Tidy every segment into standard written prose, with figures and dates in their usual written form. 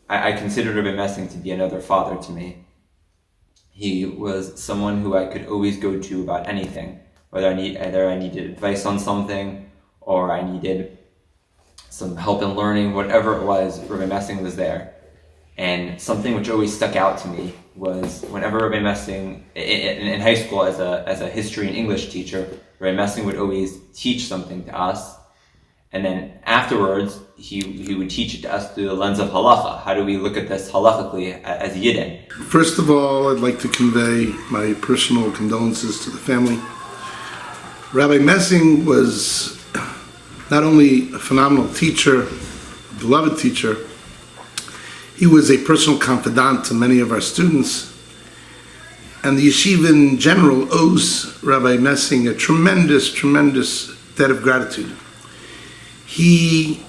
I considered Rabbi Messing to be another father to me. He was someone who I could always go to about anything, whether I needed advice on something or I needed some help in learning, whatever it was, Rabbi Messing was there. And something which always stuck out to me was whenever Rabbi Messing, in high school as a history and English teacher, Rabbi Messing would always teach something to us. And then afterwards, he would teach it to us through the lens of halacha. How do we look at this halachically as Yidden? First of all, I'd like to convey my personal condolences to the family. Rabbi Messing was not only a phenomenal teacher, a beloved teacher, he was a personal confidant to many of our students. And the yeshiva in general owes Rabbi Messing a tremendous, tremendous debt of gratitude. He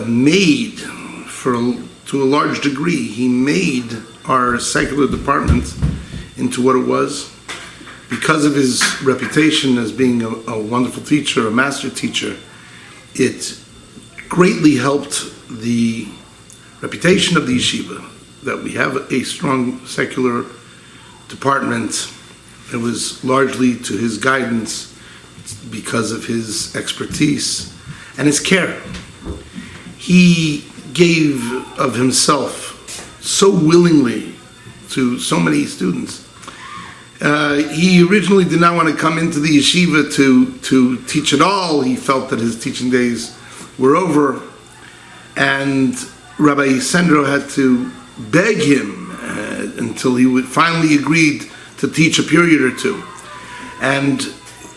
made, to a large degree, he made our secular department into what it was. Because of his reputation as being a wonderful teacher, a master teacher, it greatly helped the reputation of the yeshiva, that we have a strong secular department. It was largely to his guidance because of his expertise and his care. He gave of himself so willingly to so many students. He originally did not want to come into the yeshiva to teach at all. He felt that his teaching days were over, and Rabbi Sendro had to beg him until he would finally agreed to teach a period or two. And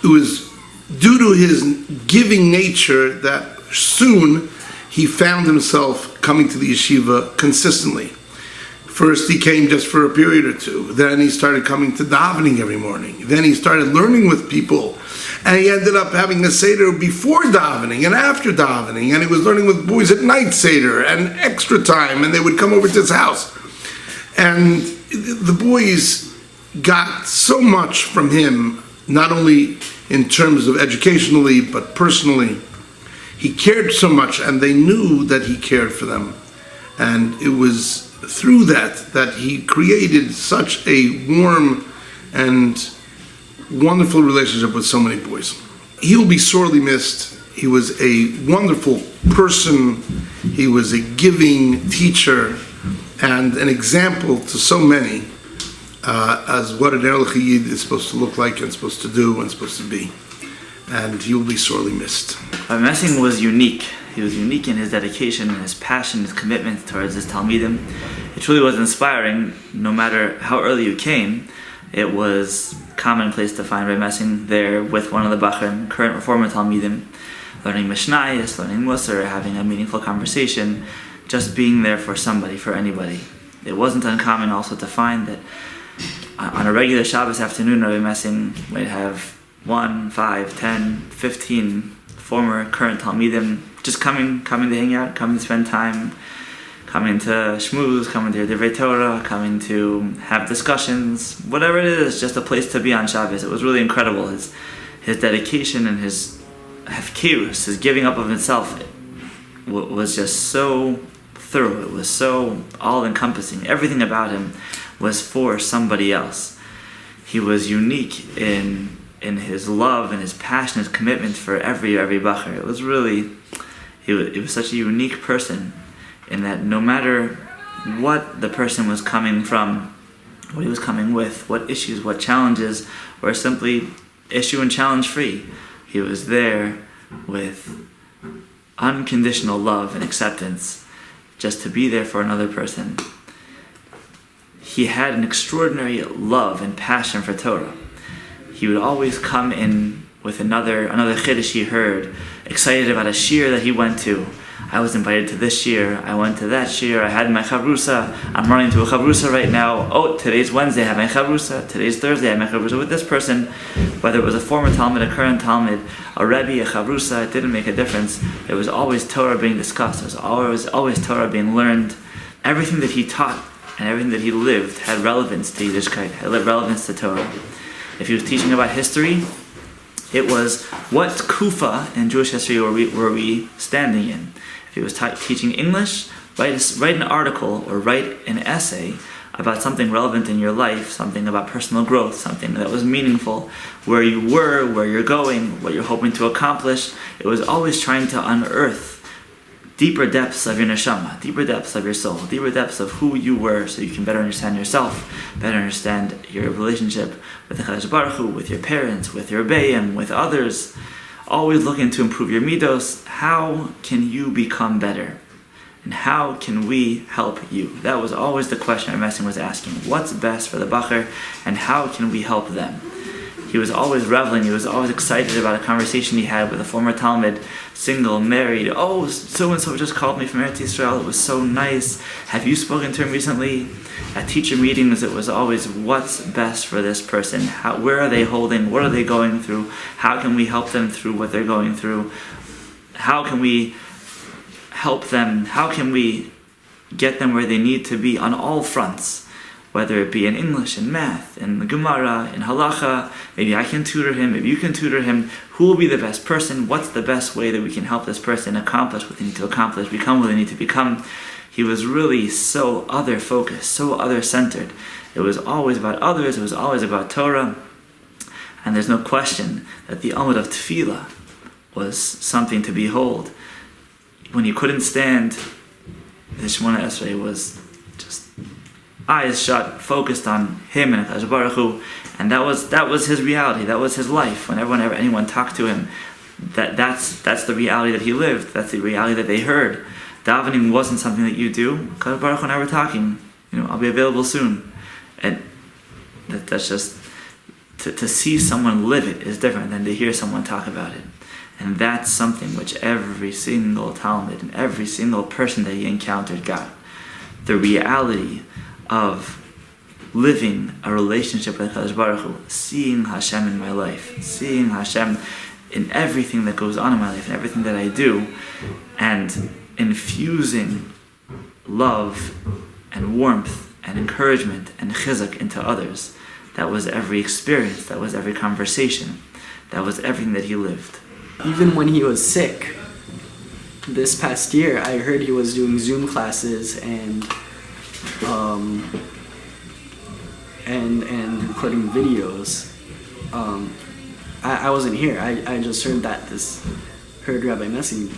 it was due to his giving nature that soon he found himself coming to the yeshiva consistently. First he came just for a period or two. Then he started coming to davening every morning. Then he started learning with people. And he ended up having a Seder before davening and after davening. And he was learning with boys at night Seder and extra time. And they would come over to his house. And the boys got so much from him, not only in terms of educationally, but personally. He cared so much, and they knew that he cared for them. And it was through that he created such a warm and wonderful relationship with so many boys. He will be sorely missed. He was a wonderful person. He was a giving teacher and an example to so many as what an Erlich Yid is supposed to look like and supposed to do and supposed to be. And he will be sorely missed. Rabbi Messing was unique. He was unique in his dedication and his passion, his commitment towards his Talmidim. It truly was inspiring. No matter how early you came, it was commonplace to find Rabbi Messing there with one of the Bachrim, current Reformer Talmidim, learning Mishnayos, learning Musar, having a meaningful conversation, just being there for somebody, for anybody. It wasn't uncommon also to find that on a regular Shabbos afternoon, Rabbi Messing might have 1, 5, 10, 15 former, current Talmidim just coming to hang out, coming to spend time, coming to shmooze, coming to hear Divrei Torah, coming to have discussions, whatever it is, just a place to be on Shabbos. It was really incredible. His dedication and his hefkerus, his giving up of himself, was just so thorough. It was so all-encompassing. Everything about him was for somebody else. He was unique in his love and his passion, his commitment for every bacher. It was really, he was such a unique person in that no matter what the person was coming from, what he was coming with, what issues, what challenges, or simply issue and challenge free, he was there with unconditional love and acceptance, just to be there for another person. He had an extraordinary love and passion for Torah. He would always come in with another chiddush he heard, excited about a shir that he went to. I was invited to this shir, I went to that shir, I had my chavrusa, I'm running to a chavrusa right now. Oh, today's Wednesday, I have my chavrusa, today's Thursday, I have my chavrusa with this person. Whether it was a former Talmud, a current Talmud, a Rebbe, a chavrusa, it didn't make a difference. There was always Torah being discussed, there was always Torah being learned. Everything that he taught and everything that he lived had relevance to Yiddishkeit, had relevance to Torah. If he was teaching about history, it was what kufa in Jewish history were we standing in. If he was teaching English, write an article or write an essay about something relevant in your life, something about personal growth, something that was meaningful, where you were, where you're going, what you're hoping to accomplish. It was always trying to unearth deeper depths of your neshama, deeper depths of your soul, deeper depths of who you were, so you can better understand yourself, better understand your relationship with the Kadosh Baruch Hu, with your parents, with your rebbeim, with others. Always looking to improve your midos. How can you become better? And how can we help you? That was always the question Rabbi Messing was asking. What's best for the Bacher, and how can we help them? He was always reveling, he was always excited about a conversation he had with a former Talmud, single, married. Oh, so-and-so just called me from Eretz Yisrael, it was so nice. Have you spoken to him recently? At teacher meetings, it was always, what's best for this person? Where are they holding? What are they going through? How can we help them through what they're going through? How can we help them? How can we get them where they need to be on all fronts? Whether it be in English, in math, in the Gemara, in Halacha, maybe I can tutor him, maybe you can tutor him. Who will be the best person? What's the best way that we can help this person accomplish what they need to accomplish, become what they need to become? He was really so other-focused, so other-centered. It was always about others, it was always about Torah. And there's no question that the Amud of Tefillah was something to behold. When he couldn't stand, the Shemona Esrei was just eyes shut, focused on him and Kadosh Baruch Hu, and that was his reality. That was his life. Whenever anyone talked to him, that's the reality that he lived. That's the reality that they heard. Davening wasn't something that you do. Kadosh Baruch Hu and I were talking. I'll be available soon, and that's just to see someone live it is different than to hear someone talk about it. And that's something which every single Talmud and every single person that he encountered got. The reality of living a relationship with Kadosh Baruch Hu, seeing Hashem in my life, seeing Hashem in everything that goes on in my life and everything that I do, and infusing love and warmth and encouragement and chizuk into others. That was every experience, that was every conversation, that was everything that he lived. Even when he was sick, this past year, I heard he was doing Zoom classes and recording videos. I wasn't here. I just heard heard Rabbi Messing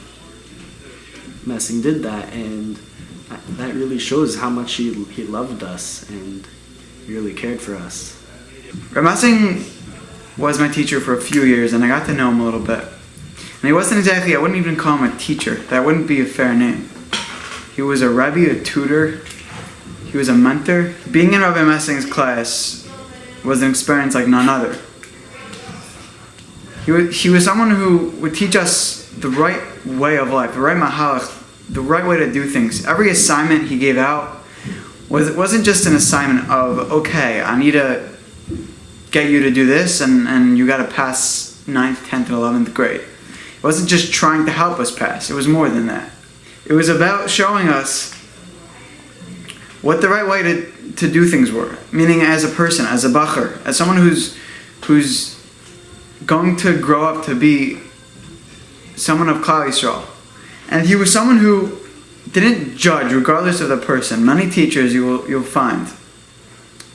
did that, and that really shows how much he loved us and he really cared for us. Rabbi Messing was my teacher for a few years, and I got to know him a little bit. And he wasn't exactly, I wouldn't even call him a teacher. That wouldn't be a fair name. He was a Rebbe, a tutor. He was a mentor. Being in Rabbi Messing's class was an experience like none other. He was someone who would teach us the right way of life, the right mahalach, the right way to do things. Every assignment he gave out wasn't just an assignment of, okay, I need to get you to do this, and you got to pass 9th, 10th, and 11th grade. It wasn't just trying to help us pass. It was more than that. It was about showing us what the right way to do things were. Meaning, as a person, as a bacher, as someone who's going to grow up to be someone of Klal Yisrael. And he was someone who didn't judge, regardless of the person. Many teachers you'll find,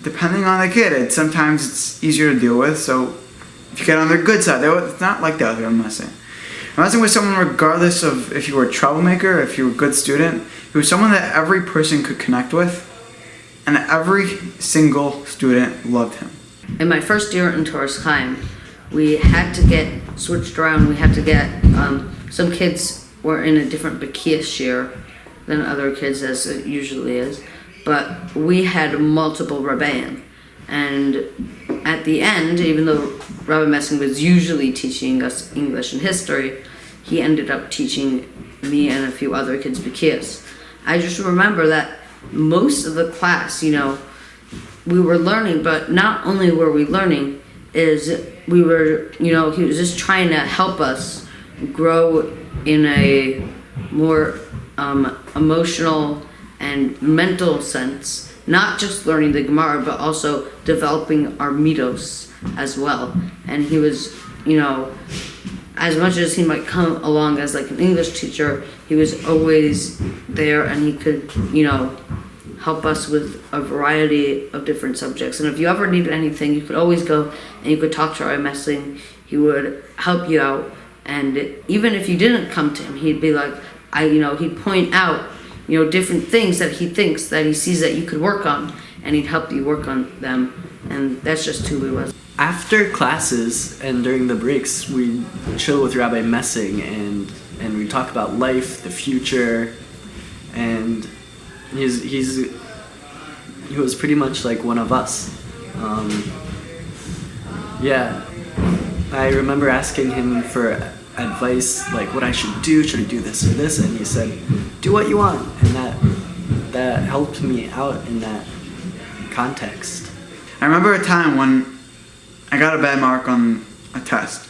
depending on the kid, sometimes it's easier to deal with. So if you get on their good side, it's not like that. I'm messing with someone regardless of if you were a troublemaker, if you were a good student. He was someone that every person could connect with, and every single student loved him. In my first year in Torres Chaim, we had to get switched around. We had to get, some kids were in a different Bekiyas year than other kids, as it usually is, but we had multiple Rebbeim. And at the end, even though Rabbi Messing was usually teaching us English and history, he ended up teaching me and a few other kids Bekiyas. I just remember that most of the class, we were learning, but not only were we learning, we were, he was just trying to help us grow in a more emotional and mental sense, not just learning the Gemara, but also developing our midos as well. And he was, as much as he might come along as like an English teacher, he was always there, and he could, help us with a variety of different subjects. And if you ever needed anything, you could always go and you could talk to Rabbi Messing. He would help you out. And even if you didn't come to him, he'd be like, he'd point out, different things that he thinks that he sees that you could work on, and he'd help you work on them. And that's just who he was. After classes and during the breaks, we chill with Rabbi Messing and we talk about life, the future, and he was pretty much like one of us. I remember asking him for advice, like what I should do. Should I do this or this? And he said, "Do what you want," and that helped me out in that context. I remember a time when I got a bad mark on a test.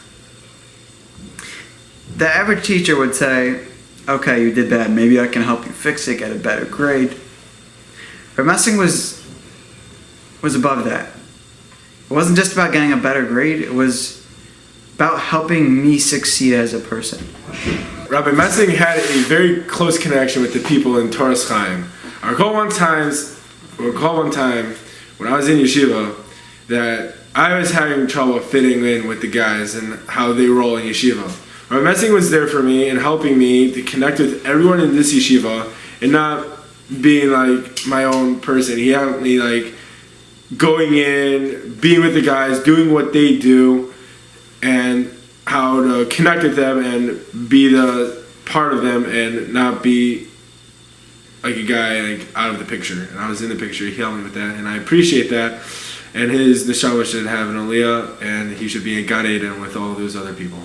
The average teacher would say, "Okay, you did bad. Maybe I can help you fix it, get a better grade." But Messing was above that. It wasn't just about getting a better grade. It was about helping me succeed as a person. Rabbi Messing had a very close connection with the people in Torres Chaim. I recall one time when I was in yeshiva that I was having trouble fitting in with the guys and how they roll in yeshiva. Rabbi Messing was there for me and helping me to connect with everyone in this yeshiva and not being like my own person. He helped me like going in, being with the guys, doing what they do, and how to connect with them and be the part of them and not be like a guy like out of the picture. And I was in the picture. He helped me with that, and I appreciate that. And his neshama should have an aliyah, and he should be a Gan Eden with all those other people.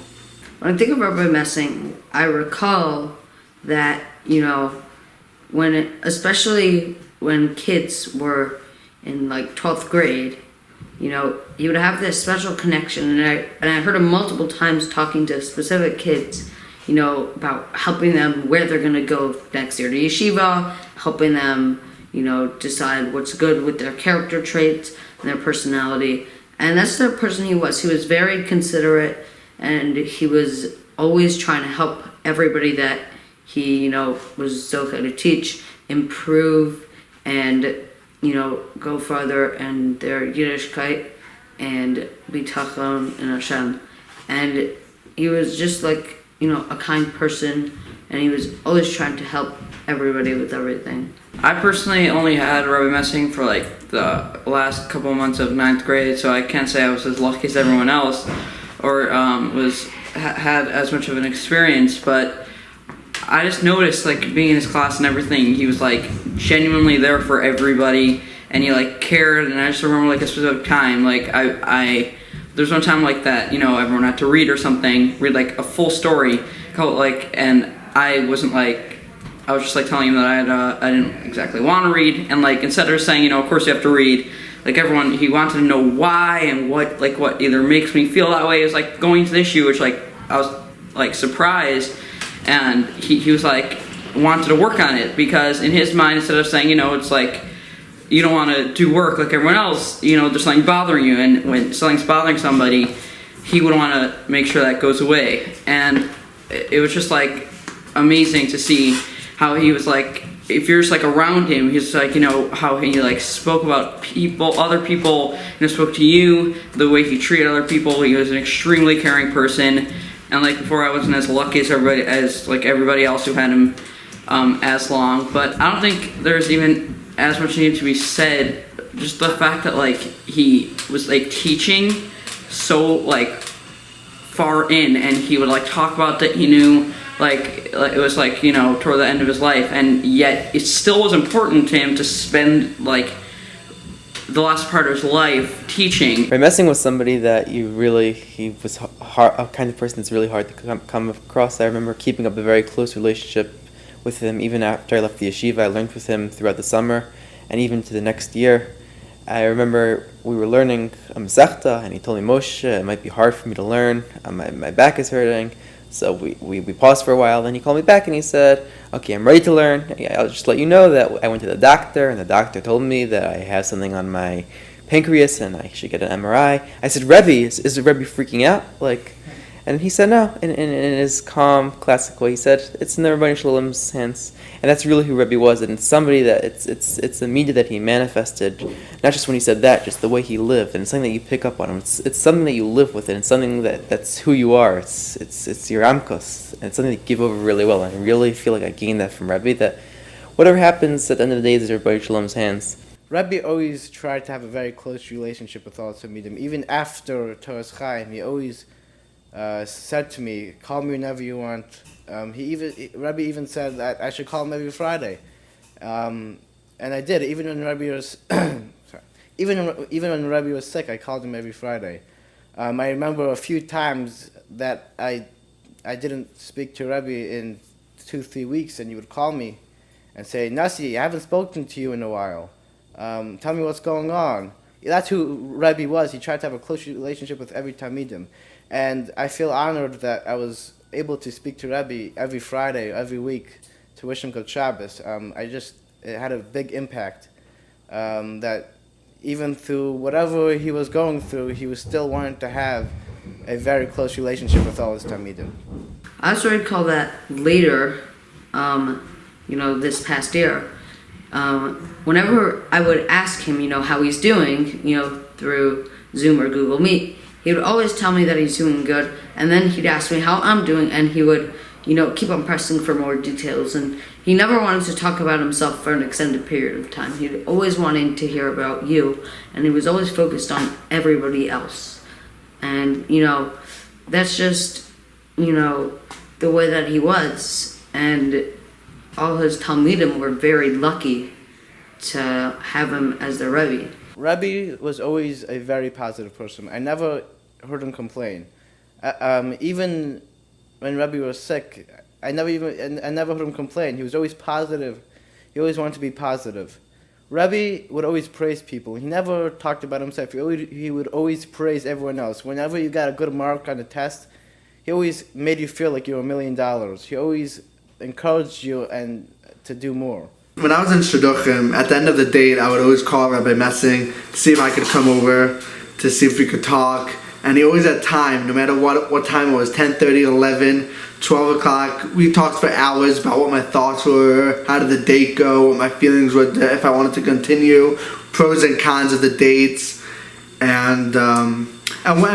When I think of Rabbi Messing, I recall that, especially when kids were in like 12th grade, he would have this special connection. And I heard him multiple times talking to specific kids, about helping them where they're going to go next year to yeshiva, helping them, decide what's good with their character traits and their personality. And that's the person he was. He was very considerate, and he was always trying to help everybody that he, was zocheh to teach, improve, and, go further in their Yiddishkeit and bitachon in Hashem. And he was just like, a kind person, and he was always trying to help everybody with everything. I personally only had Rabbi Messing for like the last couple months of 9th grade, so I can't say I was as lucky as everyone else, or had as much of an experience, but I just noticed, like, being in his class and everything, he was like genuinely there for everybody, and he like cared. And I just remember like a specific time, like I there's one time like that, everyone had to read or something, read like a full story, and I wasn't like, I was just like telling him that I didn't exactly want to read, and like instead of saying, of course you have to read, like everyone, he wanted to know why and what either makes me feel that way is like going to the issue, which like I was like surprised, and he was like wanted to work on it, because in his mind, instead of saying, it's like you don't want to do work like everyone else, there's something bothering you, and when something's bothering somebody, he would want to make sure that goes away. And it was just like amazing to see how he was like, if you're just like around him, he's like, how he like spoke about people, other people, spoke to you, the way he treated other people. He was an extremely caring person, and like before, I wasn't as lucky as everybody else who had him as long. But I don't think there's even as much need to be said. Just the fact that like he was like teaching so like far in, and he would like talk about that he knew. Like it was like, toward the end of his life, and yet it still was important to him to spend like the last part of his life teaching. Rabbi Messing was somebody that he was a kind of person that's really hard to come across. I remember keeping up a very close relationship with him even after I left the yeshiva. I learned with him throughout the summer and even to the next year. I remember we were learning Masechta, and he told me, Moshe, it might be hard for me to learn. My back is hurting. So we paused for a while, then he called me back and he said, okay, I'm ready to learn. I'll just let you know that I went to the doctor, and the doctor told me that I have something on my pancreas and I should get an MRI. I said, Rebbe, is the Rebbe freaking out? And he said no, in his calm, classic way. He said, it's in the Rabbi Shalom's hands. And that's really who Rebbe was. And it's somebody that, it's the media that he manifested, not just when he said that, just the way he lived. And it's something that you pick up on him. It's something that you live with, and it's something that's who you are. It's your amkos. And it's something that you give over really well. And I really feel like I gained that from Rebbe, that whatever happens at the end of the day is in Rabbi Shalom's hands. Rebbe always tried to have a very close relationship with all Talmidim. Even after Torah's Chaim, he always said to me, call me whenever you want. Rebbe even said that I should call him every Friday, and I did. Even when Rebbe was even when Rebbe was sick, I called him every Friday. I remember a few times that I didn't speak to Rebbe in 2-3 weeks, and he would call me and say, Nasi, I haven't spoken to you in a while. Tell me what's going on. That's who Rebbe was. He tried to have a close relationship with every Talmidim. And I feel honored that I was able to speak to Rebbe every Friday, every week, to wish him good Shabbos. It had a big impact. That even through whatever he was going through, he was still wanting to have a very close relationship with all his Talmidim. I started to call that later, this past year. Whenever I would ask him, how he's doing, through Zoom or Google Meet, he would always tell me that he's doing good, and then he'd ask me how I'm doing, and he would, keep on pressing for more details, and he never wanted to talk about himself for an extended period of time. He always wanted to hear about you, and he was always focused on everybody else. And, that's just, the way that he was, and all his Talmidim were very lucky to have him as their Rebbe. Rebbe was always a very positive person. I never heard him complain. Even when Rebbe was sick, I never heard him complain. He was always positive. He always wanted to be positive. Rebbe would always praise people. He never talked about himself. He would always praise everyone else. Whenever you got a good mark on the test, he always made you feel like you were $1 million. He always encouraged you and to do more. When I was in shidduchim, at the end of the date, I would always call Rabbi Messing to see if I could come over, to see if we could talk. And he always had time, no matter what time it was, 10:30, 11, 12 o'clock. We talked for hours about what my thoughts were, how did the date go, what my feelings were, if I wanted to continue, pros and cons of the dates, and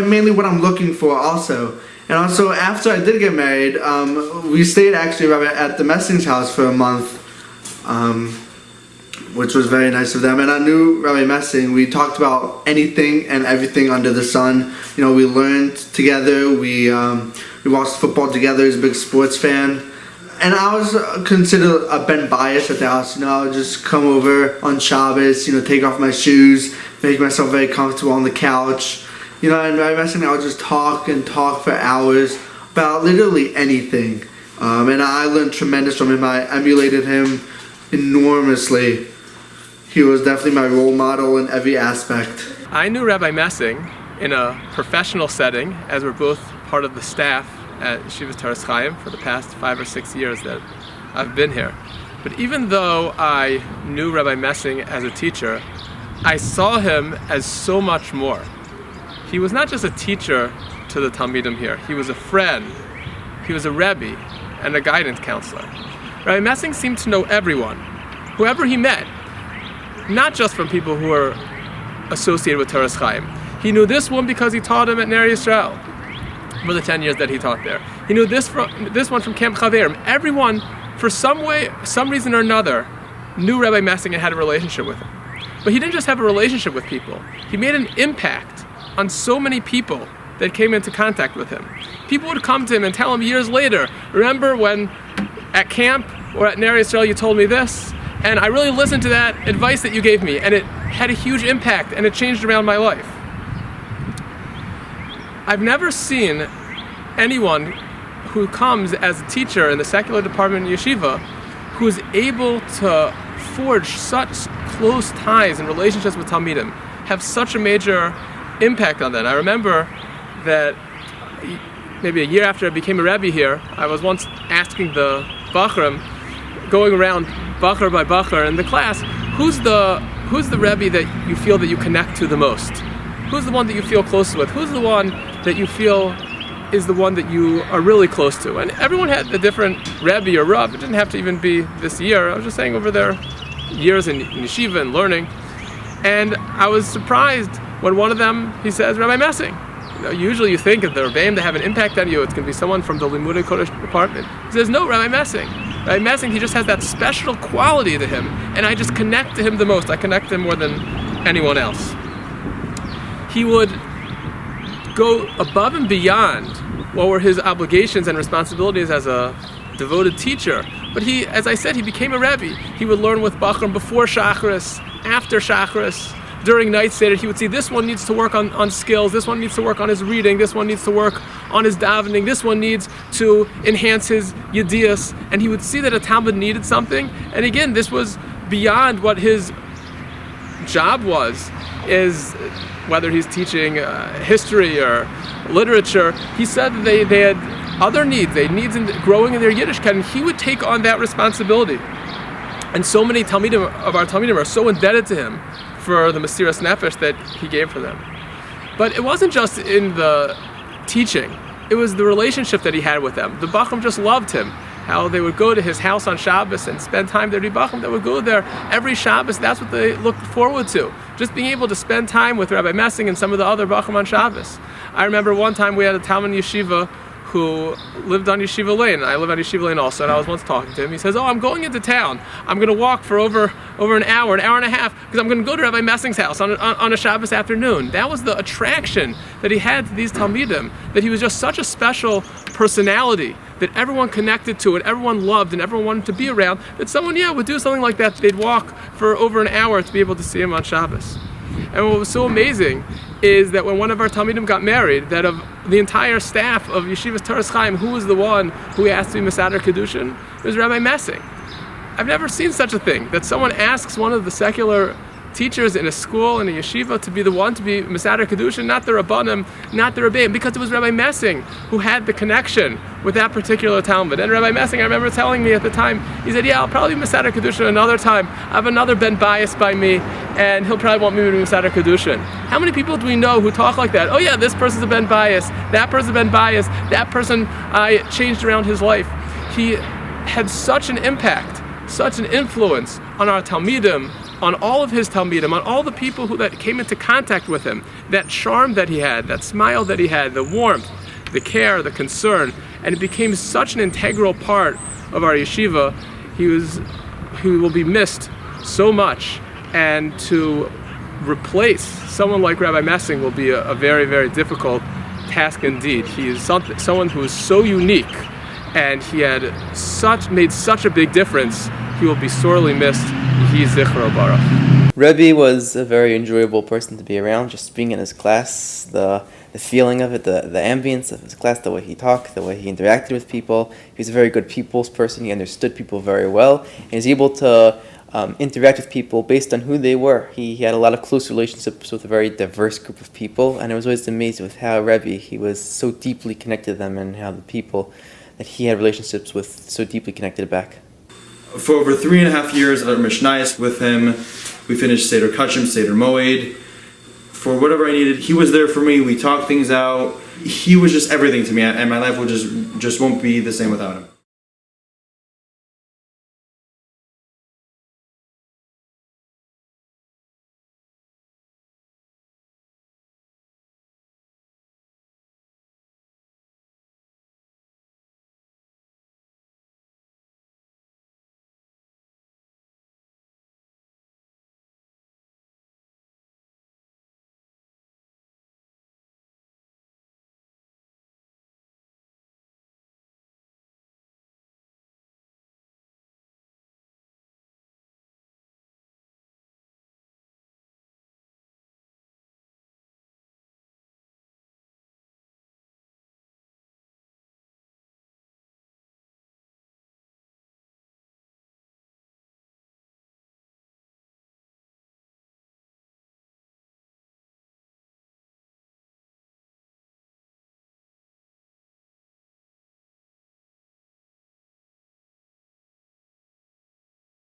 mainly what I'm looking for also. And also, after I did get married, we stayed actually at the Messing's house for a month, which was very nice of them. And I knew Rabbi Messing. We talked about anything and everything under the sun. We learned together. We watched football together. He's a big sports fan. And I was considered a Ben bias at the house. I would just come over on Shabbos, take off my shoes, make myself very comfortable on the couch. And Rabbi Messing, I would just talk for hours about literally anything. And I learned tremendous from him. I emulated him enormously. He was definitely my role model in every aspect. I knew Rabbi Messing in a professional setting, as we're both part of the staff at Yeshivas Toras Chaim for the past 5 or 6 years that I've been here. But even though I knew Rabbi Messing as a teacher, I saw him as so much more. He was not just a teacher to the Talmidim here. He was a friend, he was a Rebbe, and a guidance counselor. Rabbi Messing seemed to know everyone, whoever he met, not just from people who were associated with Toras Chaim. He knew this one because he taught him at Ner Yisrael for the 10 years that he taught there. He knew this one from Camp Chaverim. Everyone, for some reason or another, knew Rabbi Messing and had a relationship with him. But he didn't just have a relationship with people. He made an impact on so many people that came into contact with him. People would come to him and tell him years later, remember when at camp or at Ner Yisrael you told me this? And I really listened to that advice that you gave me, and it had a huge impact, and it changed around my life. I've never seen anyone who comes as a teacher in the secular department in yeshiva who's able to forge such close ties and relationships with Talmidim, have such a major impact on that. I remember that maybe a year after I became a Rebbe here, I was once asking the Bachrim, going around Bachar by Bachar in the class, who's the Rebbe that you feel that you connect to the most? Who's the one that you feel close with? Who's the one that you feel is the one that you are really close to. And everyone had a different Rebbe or Rav. It didn't have to even be this year. I was just saying over their years in yeshiva and learning. And I was surprised when one of them, he says, Rabbi Messing. Usually you think of the Rebbeim that have an impact on you, it's going to be someone from the Limudei Kodesh department. He says, no, Rabbi Messing. Rabbi Messing, he just has that special quality to him, and I just connect to him the most. I connect to him more than anyone else. He would go above and beyond what were his obligations and responsibilities as a devoted teacher. But he, as I said, he became a Rebbe. He would learn with Bachram before Shacharis, after Shacharis. During night Seder, he would see this one needs to work on skills, this one needs to work on his reading, this one needs to work on his davening, this one needs to enhance his yediyas, and he would see that a Talmud needed something. And again, this was beyond what his job was, is whether he's teaching history or literature. He said that they had other needs, they had needs in growing in their Yiddishkeit, and he would take on that responsibility. And so many Talmidim of our Talmidim are so indebted to him for the Mesiras Nefesh that he gave for them. But it wasn't just in the teaching, it was the relationship that he had with them. The Bachram just loved him. How they would go to his house on Shabbos and spend time there. The Bachram that would go there every Shabbos, that's what they looked forward to. Just being able to spend time with Rabbi Messing and some of the other Bachram on Shabbos. I remember one time we had a Talmud yeshiva who lived on Yeshiva Lane. I live on Yeshiva Lane also, and I was once talking to him. He says, I'm going into town. I'm going to walk for over an hour and a half, because I'm going to go to Rabbi Messing's house on a Shabbos afternoon. That was the attraction that he had to these Talmidim, that he was just such a special personality that everyone connected to and everyone loved and everyone wanted to be around, that someone, would do something like that. They'd walk for over an hour to be able to see him on Shabbos. And what was so amazing is that when one of our Talmidim got married, that of the entire staff of Yeshiva's Toras Chaim, who was the one who asked to be Mesader Kedushin? It was Rabbi Messing. I've never seen such a thing, that someone asks one of the secular teachers in a school, in a yeshiva, to be the one to be Mesader Kedushin, not the Rabbanim, not the Rebbeim, because it was Rabbi Messing who had the connection with that particular Talmud. And Rabbi Messing, I remember telling me at the time, he said, I'll probably be Mesader Kedushin another time. I have another Ben Bias by me, and he'll probably want me to be Mesader Kedushin. How many people do we know who talk like that? This person's a Ben Bias, that person's a Ben Bias, that person changed around his life. He had such an impact, such an influence on our Talmidim, on all of his Talmidim, on all the people that came into contact with him, that charm that he had, that smile that he had, the warmth, the care, the concern, and it became such an integral part of our yeshiva. He will be missed so much, and to replace someone like Rabbi Messing will be a very, very difficult task indeed. He is someone who is so unique, and he had made such a big difference. He will be sorely missed. He Zichro Baruch. Rebbe was a very enjoyable person to be around, just being in his class, the feeling of it, the ambience of his class, the way he talked, the way he interacted with people. He was a very good people's person. He understood people very well, and he was able to interact with people based on who they were. He had a lot of close relationships with a very diverse group of people, and I was always amazed with how Rebbe, he was so deeply connected to them, and how the people that he had relationships with so deeply connected back. For over 3.5 years, I learned Mishnayos with him. We finished Seder Kachim, Seder Moed. For whatever I needed, he was there for me. We talked things out. He was just everything to me, and my life will just won't be the same without him.